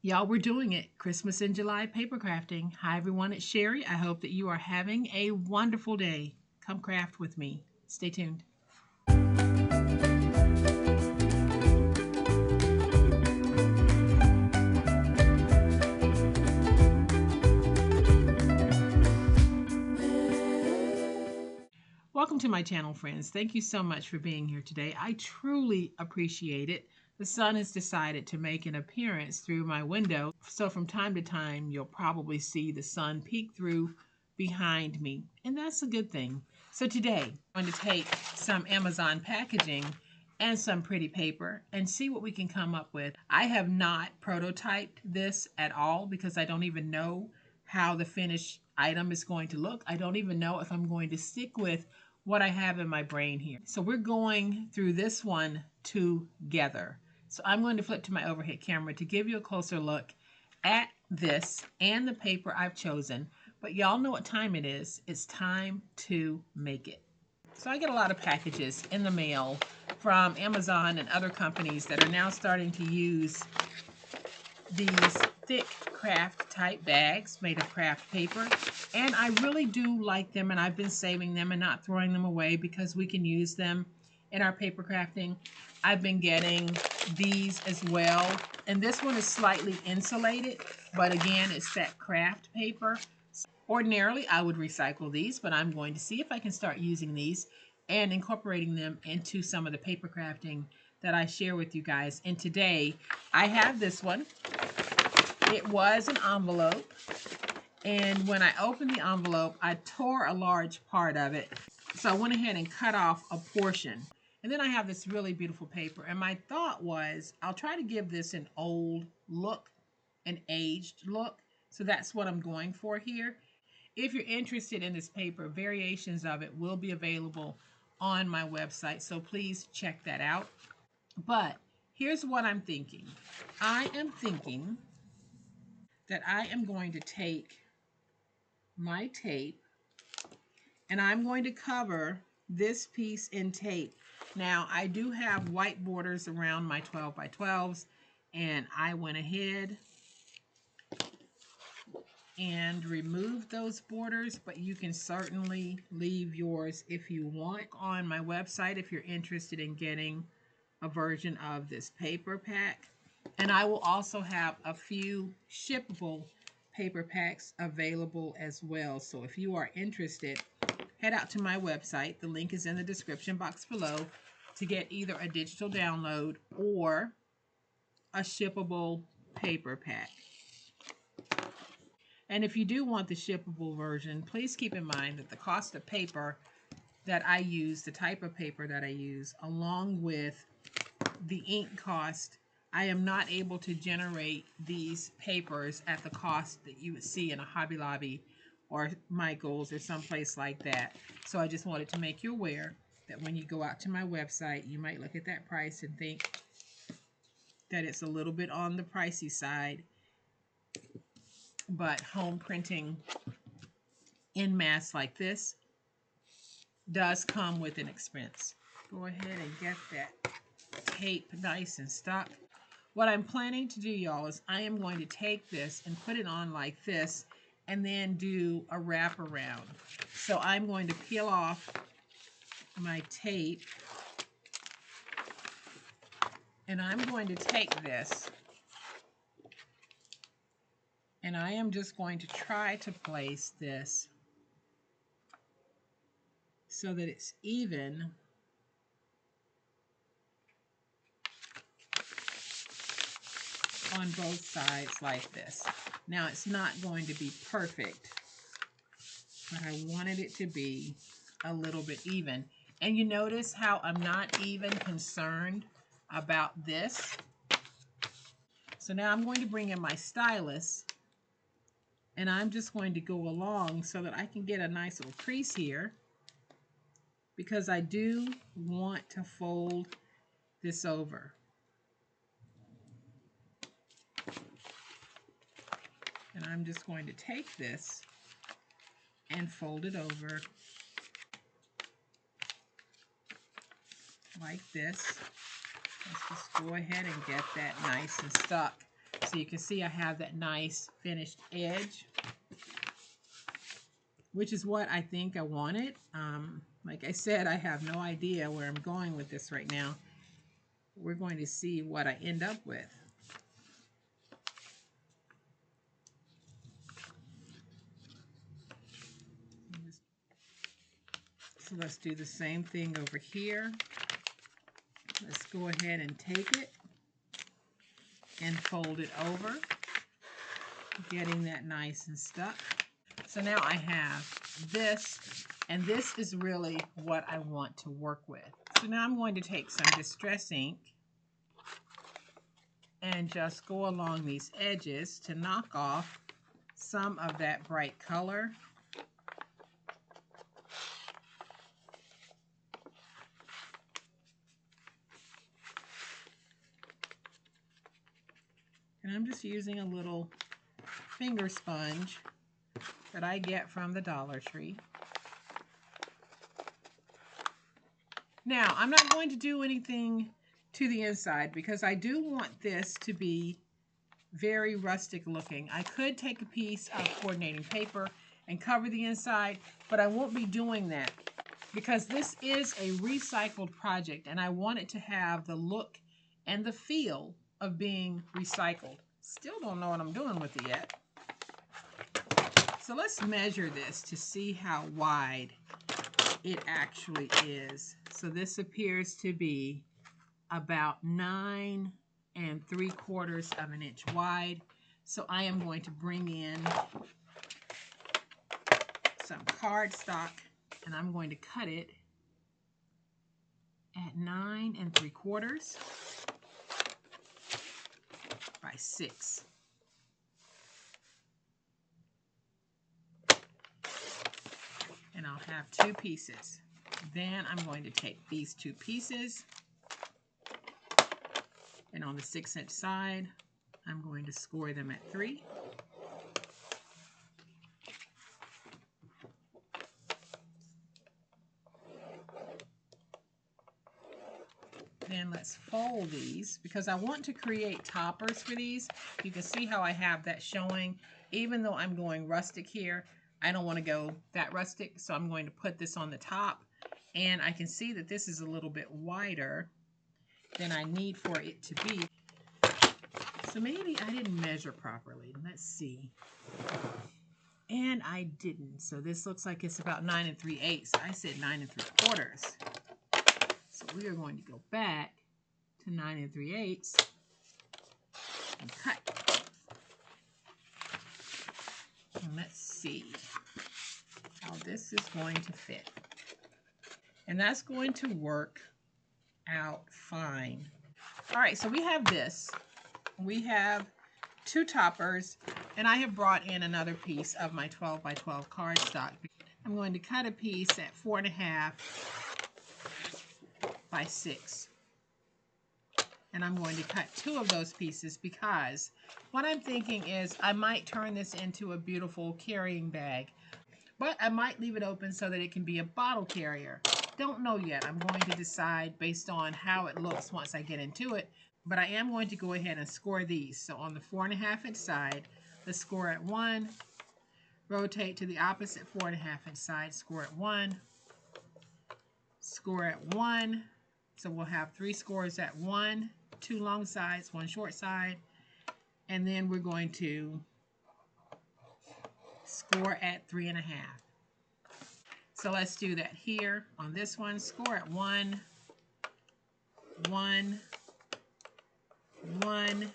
Y'all, we're doing it. Christmas in July paper crafting. Hi, everyone. It's Sherry. I hope that you are having a wonderful day. Come craft with me. Stay tuned. Welcome to my channel, friends. Thank you so much for being here today. I truly appreciate it. The sun has decided to make an appearance through my window, so from time to time, you'll probably see the sun peek through behind me, and that's a good thing. So today, I'm going to take some Amazon packaging and some pretty paper and see what we can come up with. I have not prototyped this at all because I don't even know how the finished item is going to look. I don't even know if I'm going to stick with what I have in my brain here. So we're going through this one together. So I'm going to flip to my overhead camera to give you a closer look at this and the paper I've chosen. But y'all know what time it is. It's time to make it. So I get a lot of packages in the mail from Amazon and other companies that are now starting to use these thick craft type bags made of craft paper, and I really do like them, and I've been saving them and not throwing them away because we can use them in our paper crafting. I've been getting these as well, and this one is slightly insulated, but again, it's that craft paper. Ordinarily I would recycle these, but I'm going to see if I can start using these and incorporating them into some of the paper crafting that I share with you guys. And today I have this one. It was an envelope, and when I opened the envelope, I tore a large part of it. So I went ahead and cut off a portion. And then I have this really beautiful paper, and my thought was I'll try to give this an old look, an aged look. So that's what I'm going for here. If you're interested in this paper, variations of it will be available on my website, so please check that out. But here's what I'm thinking. I am thinking that I am going to take my tape and I'm going to cover this piece in tape. Now, I do have white borders around my 12 by 12s, and I went ahead and removed those borders, but you can certainly leave yours if you want. On my website, if you're interested in getting a version of this paper pack, and I will also have a few shippable paper packs available as well. So if you are interested, head out to my website. The link is in the description box below to get either a digital download or a shippable paper pack. And if you do want the shippable version, please keep in mind that the cost of paper that I use, the type of paper that I use, along with the ink cost, I am not able to generate these papers at the cost that you would see in a Hobby Lobby or Michael's or someplace like that. So I just wanted to make you aware that when you go out to my website, you might look at that price and think that it's a little bit on the pricey side, but home printing in mass like this does come with an expense. Go ahead and get that tape nice and stuck. What I'm planning to do, y'all, is I am going to take this and put it on like this and then do a wrap around. So I'm going to peel off my tape, and I'm going to take this and I am just going to try to place this so that it's even on both sides like this. Now, it's not going to be perfect, but I wanted it to be a little bit even. And you notice how I'm not even concerned about this. So now I'm going to bring in my stylus, and I'm just going to go along so that I can get a nice little crease here, because I do want to fold this over. And I'm just going to take this and fold it over like this. Let's just go ahead and get that nice and stuck. So you can see I have that nice finished edge, which is what I think I wanted. Like I said, I have no idea where I'm going with this right now. We're going to see what I end up with. So let's do the same thing over here. Let's go ahead and take it and fold it over, getting that nice and stuck. So now I have this, and this is really what I want to work with. So now I'm going to take some Distress ink and just go along these edges to knock off some of that bright color. And I'm just using a little finger sponge that I get from the Dollar Tree. Now, I'm not going to do anything to the inside because I do want this to be very rustic looking. I could take a piece of coordinating paper and cover the inside, but I won't be doing that because this is a recycled project and I want it to have the look and the feel of being recycled. Still don't know what I'm doing with it yet. So let's measure this to see how wide it actually is. So this appears to be about 9 3/4 of an inch wide. So I am going to bring in some cardstock and I'm going to cut it at 9 3/4 by 6. And I'll have 2 pieces. Then I'm going to take these 2 pieces and on the 6-inch side, I'm going to score them at 3. Then let's fold these because I want to create toppers for these. You can see how I have that showing. Even though I'm going rustic here, I don't want to go that rustic, so I'm going to put this on the top. And I can see that this is a little bit wider than I need for it to be. So maybe I didn't measure properly. Let's see. And I didn't. So this looks like it's about 9 3/8. I said 9 3/4. So we are going to go back to 9 3/8 and cut. And let's see how this is going to fit. And that's going to work out fine. All right, so we have this. We have 2 toppers, and I have brought in another piece of my 12 by 12 cardstock. I'm going to cut a piece at 4.5 by 6. And I'm going to cut 2 of those pieces because what I'm thinking is I might turn this into a beautiful carrying bag, but I might leave it open so that it can be a bottle carrier. Don't know yet. I'm going to decide based on how it looks once I get into it, but I am going to go ahead and score these. So on the 4.5-inch side, let's score at 1, rotate to the opposite 4.5-inch side, score at 1, score at 1. So we'll have 3 scores at 1, 2 long sides, 1 short side, and then we're going to score at 3.5. So let's do that here on this one. Score at 1, 1, 1,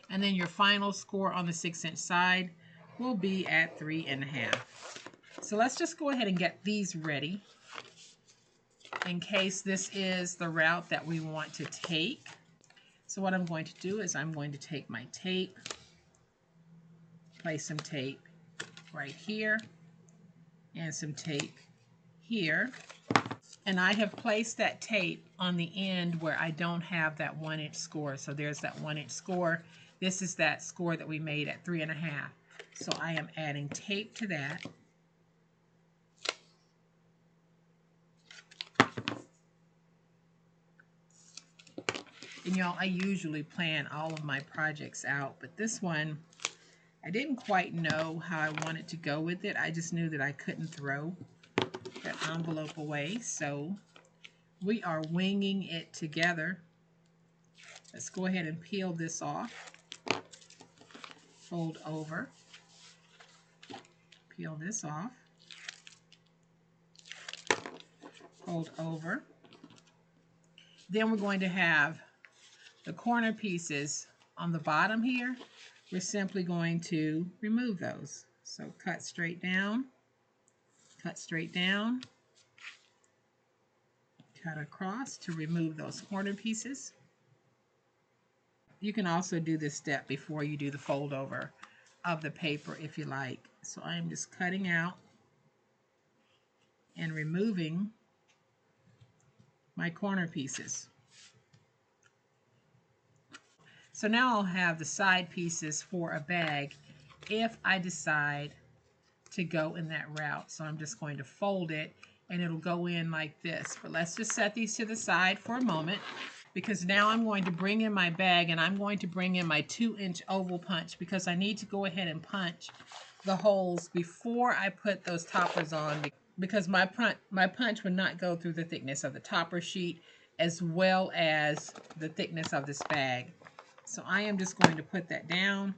and then your final score on the 6-inch side will be at 3.5. So let's just go ahead and get these ready in case this is the route that we want to take. So what I'm going to do is I'm going to take my tape, place some tape right here, and some tape here. And I have placed that tape on the end where I don't have that 1-inch score. So there's that 1-inch score. This is that score that we made at 3.5. So I am adding tape to that. And y'all, I usually plan all of my projects out, but this one, I didn't quite know how I wanted to go with it. I just knew that I couldn't throw that envelope away, so we are winging it together. Let's go ahead and peel this off. Fold over. Peel this off. Fold over. Then we're going to have the corner pieces on the bottom here. We're simply going to remove those. So cut straight down, cut across to remove those corner pieces. You can also do this step before you do the fold over of the paper if you like. So I am just cutting out and removing my corner pieces. So now I'll have the side pieces for a bag if I decide to go in that route. So I'm just going to fold it and it'll go in like this. But let's just set these to the side for a moment, because now I'm going to bring in my bag and I'm going to bring in my 2-inch oval punch, because I need to go ahead and punch the holes before I put those toppers on, because my punch would not go through the thickness of the topper sheet as well as the thickness of this bag. So I am just going to put that down.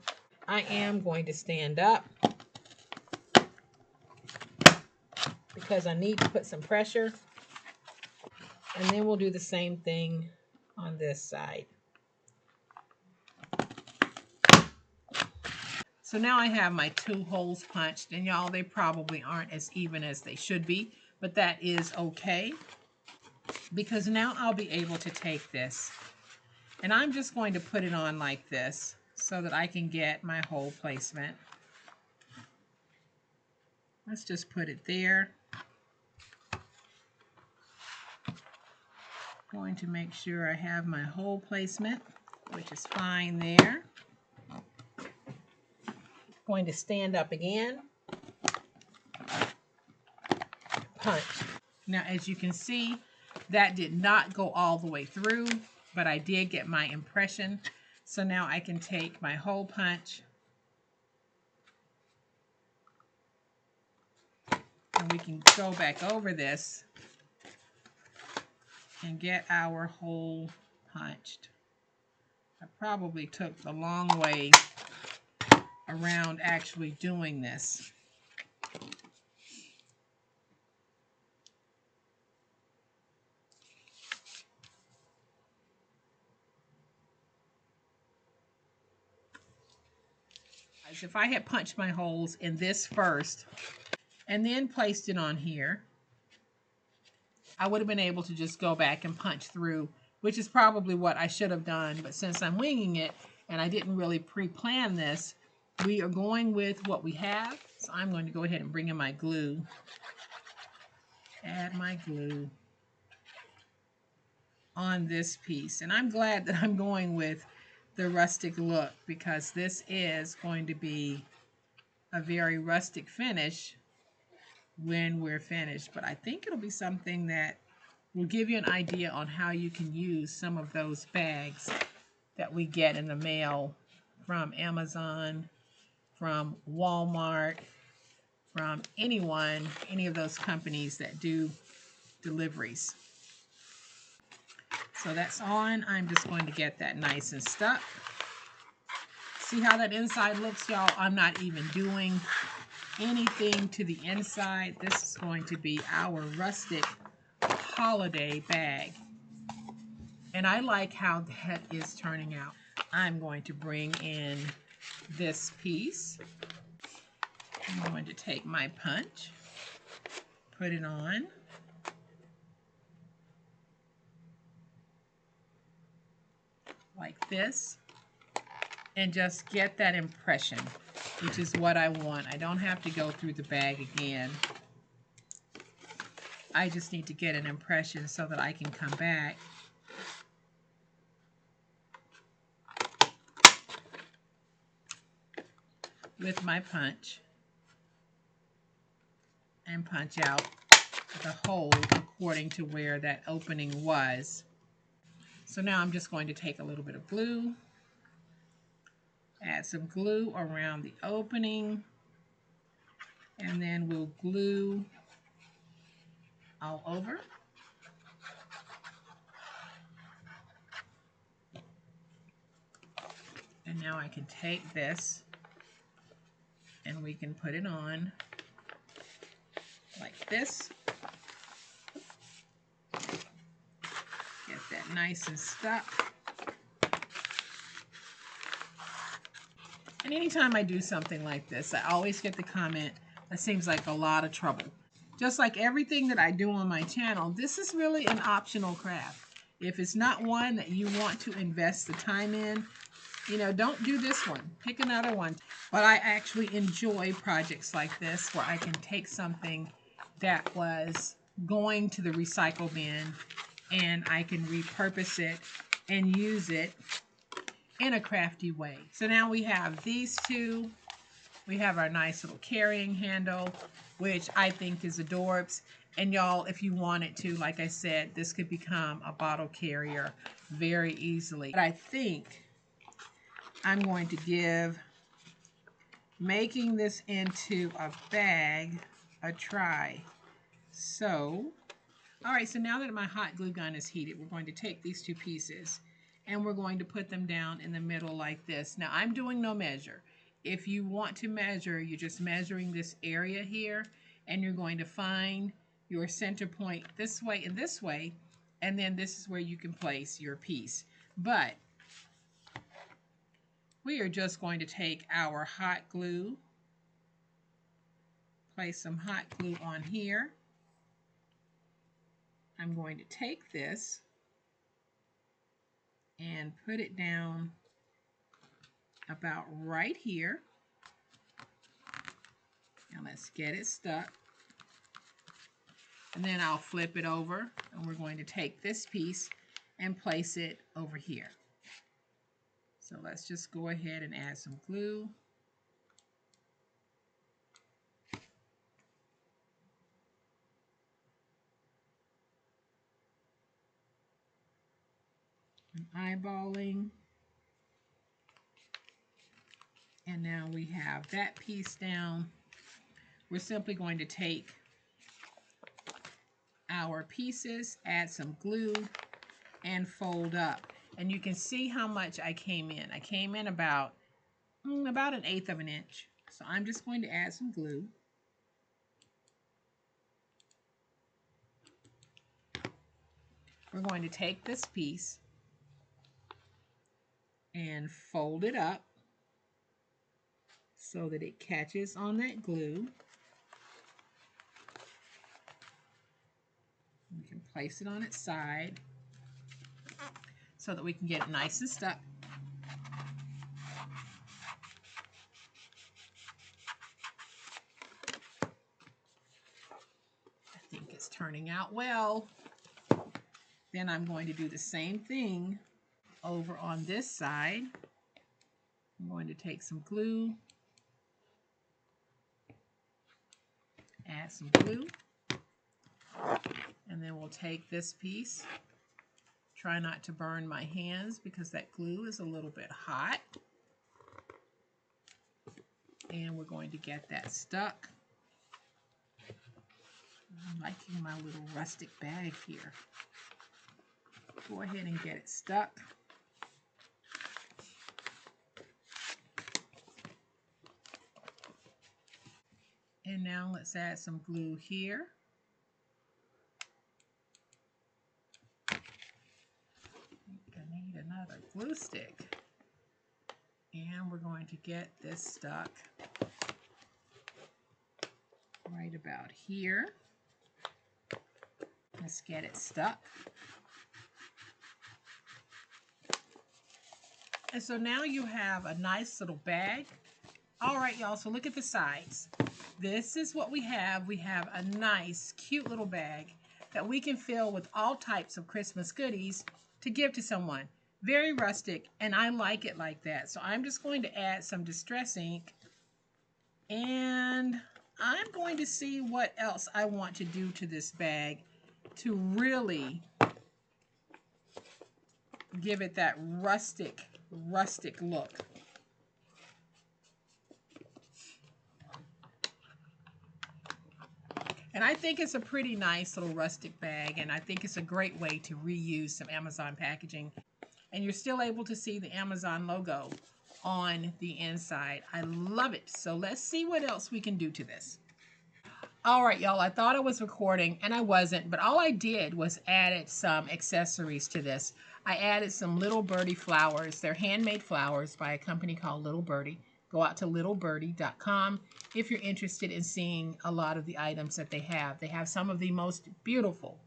I am going to stand up because I need to put some pressure. And then we'll do the same thing on this side. So now I have my 2 holes punched, and y'all, they probably aren't as even as they should be, but that is okay, because now I'll be able to take this and I'm just going to put it on like this so that I can get my hole placement. Let's just put it there. Going to make sure I have my hole placement, which is fine there. Going to stand up again. Punch. Now, as you can see, that did not go all the way through, but I did get my impression. So now I can take my hole punch and we can go back over this and get our hole punched. I probably took the long way around actually doing this. If I had punched my holes in this first and then placed it on here, I would have been able to just go back and punch through, which is probably what I should have done. But since I'm winging it and I didn't really pre-plan this, we are going with what we have. So I'm going to go ahead and bring in my glue. Add my glue on this piece. And I'm glad that I'm going with the rustic look, because this is going to be a very rustic finish when we're finished. But I think it'll be something that will give you an idea on how you can use some of those bags that we get in the mail from Amazon, from Walmart, from anyone, any of those companies that do deliveries. So that's on. I'm just going to get that nice and stuck. See how that inside looks, y'all? I'm not even doing anything to the inside. This is going to be our rustic holiday bag. And I like how that is turning out. I'm going to bring in this piece. I'm going to take my punch, put it on. Like this, and just get that impression, which is what I want. I don't have to go through the bag again. I just need to get an impression so that I can come back with my punch and punch out the hole according to where that opening was. So now I'm just going to take a little bit of glue, add some glue around the opening, and then we'll glue all over. And now I can take this and we can put it on like this. Get that nice and stuck. And anytime I do something like this, I always get the comment, that seems like a lot of trouble. Just like everything that I do on my channel, this is really an optional craft. If it's not one that you want to invest the time in, you know, don't do this one. Pick another one. But I actually enjoy projects like this where I can take something that was going to the recycle bin and I can repurpose it and use it in a crafty way. So now we have these two. We have our nice little carrying handle, which I think is adorbs. And y'all, if you wanted to, like I said, this could become a bottle carrier very easily. But I think I'm going to give making this into a bag a try. So, all right, so now that my hot glue gun is heated, we're going to take these two pieces and we're going to put them down in the middle like this. Now, I'm doing no measure. If you want to measure, you're just measuring this area here, and you're going to find your center point this way, and then this is where you can place your piece. But we are just going to take our hot glue, place some hot glue on here. I'm going to take this and put it down about right here. Now let's get it stuck. And then I'll flip it over and we're going to take this piece and place it over here. So let's just go ahead and add some glue. I'm eyeballing. And now we have that piece down. We're simply going to take our pieces, add some glue, and fold up. And you can see how much I came in. I came in about 1/8 of an inch. So I'm just going to add some glue. We're going to take this piece and fold it up so that it catches on that glue. We can place it on its side so that we can get it nice and stuck. I think it's turning out well. Then I'm going to do the same thing over on this side. I'm going to take some glue, add some glue, and then we'll take this piece. Try not to burn my hands because that glue is a little bit hot. And we're going to get that stuck. I'm liking my little rustic bag here. Go ahead and get it stuck. And now let's add some glue here. I need another glue stick. And we're going to get this stuck right about here. Let's get it stuck. And so now you have a nice little bag. All right, y'all, so look at the sides. This is what we have. We have a nice, cute little bag that we can fill with all types of Christmas goodies to give to someone. Very rustic, and I like it like that. So I'm just going to add some Distress ink, and I'm going to see what else I want to do to this bag to really give it that rustic look. And I think it's a pretty nice little rustic bag, and I think it's a great way to reuse some Amazon packaging. And you're still able to see the Amazon logo on the inside. I love it. So let's see what else we can do to this. All right, y'all, I thought I was recording and I wasn't, but all I did was added some accessories to this. I added some Little Birdie flowers. They're handmade flowers by a company called Little Birdie. Go out to littlebirdie.com if you're interested in seeing a lot of the items that they have. They have some of the most beautiful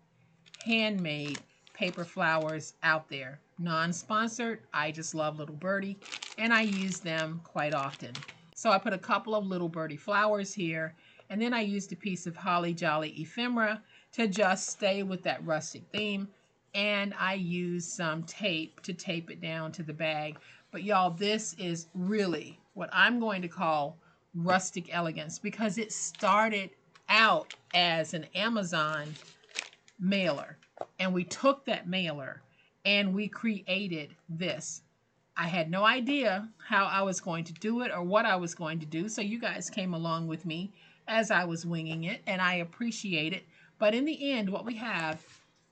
handmade paper flowers out there. Non-sponsored, I just love Little Birdie, and I use them quite often. So I put a couple of Little Birdie flowers here, and then I used a piece of Holly Jolly ephemera to just stay with that rustic theme, and I used some tape to tape it down to the bag. But y'all, this is really what I'm going to call rustic elegance, because it started out as an Amazon mailer, and we took that mailer and we created this. I had no idea how I was going to do it or what I was going to do, so you guys came along with me as I was winging it, and I appreciate it. But in the end, what we have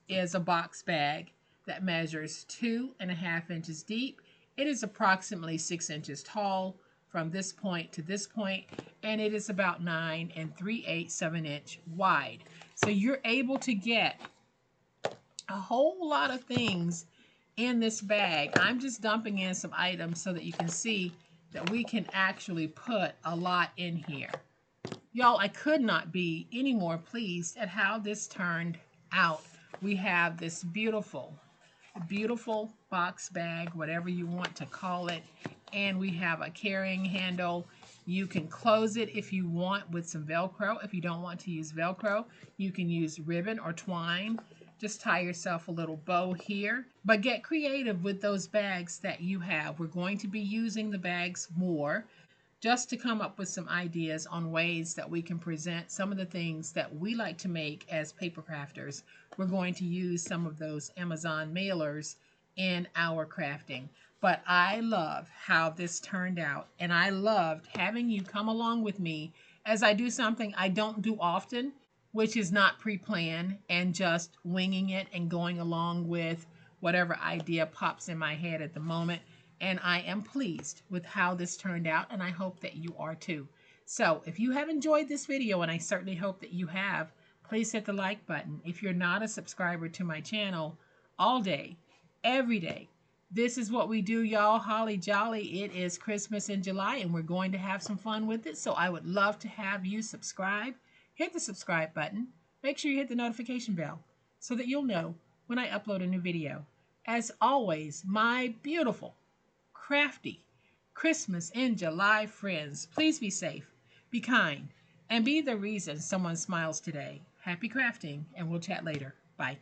is a box bag that measures 2.5 inches deep. It is approximately 6 inches tall from this point to this point, and it is about 9 3/8 inch wide. So you're able to get a whole lot of things in this bag. I'm just dumping in some items so that you can see that we can actually put a lot in here. Y'all, I could not be any more pleased at how this turned out. We have this beautiful box bag, whatever you want to call it, and we have a carrying handle. You can close it if you want with some Velcro. If you don't want to use Velcro, you can use ribbon or twine. Just tie yourself a little bow here, but get creative with those bags that you have. We're going to be using the bags more, just to come up with some ideas on ways that we can present some of the things that we like to make as paper crafters. We're going to use some of those Amazon mailers in our crafting. But I love how this turned out, and I loved having you come along with me as I do something I don't do often, which is not pre-planned and just winging it and going along with whatever idea pops in my head at the moment. And I am pleased with how this turned out, and I hope that you are too. So if you have enjoyed this video, and I certainly hope that you have, please hit the like button. If you're not a subscriber to my channel, all day, every day, this is what we do, y'all. Holly jolly. It is Christmas in July, and we're going to have some fun with it. So I would love to have you subscribe. Hit the subscribe button. Make sure you hit the notification bell so that you'll know when I upload a new video. As always, my beautiful, crafty Christmas in July friends, please be safe, be kind, and be the reason someone smiles today. Happy crafting, and we'll chat later. Bye.